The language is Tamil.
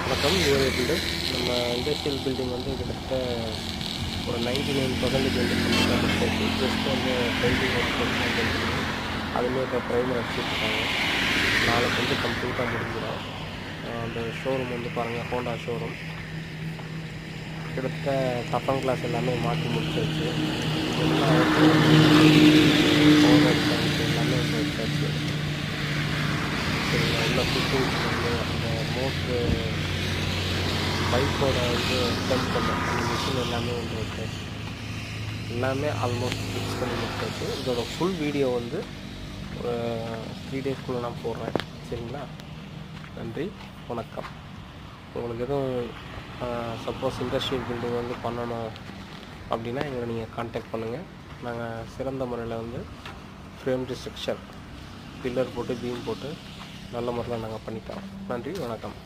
வணக்கம். வீடு நம்ம இண்டஸ்ட்ரியல் பில்டிங் வந்து கிட்டத்தட்ட ஒரு 99% வந்து கம்ப்ளீட்டாக முடிச்சாச்சு. ஜஸ்ட் வந்து பெயிண்டிங் ஒர்க் மட்டும் தான் பெண்டிங். அதுவுமே இப்போ ப்ரைமர் அடிச்சுட்ருக்காங்க. நாளைக்கு வந்து கம்ப்ளீட்டாக முடிஞ்சிடும். அந்த ஷோரூம் வந்து பாருங்கள், ஹோண்டா ஷோரூம். கிட்டத்தட்ட டஃபன் கிளாஸ் எல்லாமே மாற்றி முடிச்சாச்சு. எல்லாம் ஓவர் டேங்க் எல்லாமே வந்து வச்சாச்சு. சரிங்களா? உள்ள ஃபிட்டிங்ஸ் வந்து அந்த மோட்ரு பைக்கோட வந்து டெம்பர் அந்த மிஷின் எல்லாமே வந்து வச்சாச்சு. எல்லாமே ஆல்மோஸ்ட் ஃபிக்ஸ் பண்ணி முடிச்சாச்சு. இதோட ஃபுல் வீடியோ வந்து ஒரு 3 டேஸ்க்குள்ளே நான் போடுறேன். சரிங்களா? நன்றி, வணக்கம். உங்களுக்கு எதுவும் சப்போஸ் இண்டஸ்ட்ரியல் பில்டிங் வந்து பண்ணணும் அப்படின்னா எங்களை நீங்கள் கான்டாக்ட் பண்ணுங்கள். நாங்கள் சிறந்த முறையில் வந்து ஃப்ரேம் ஸ்ட்ரக்சர், பில்லர் போட்டு பீம் போட்டு நல்ல முறையில் நாங்கள் பண்ணித்தரோம். நன்றி, வணக்கம்.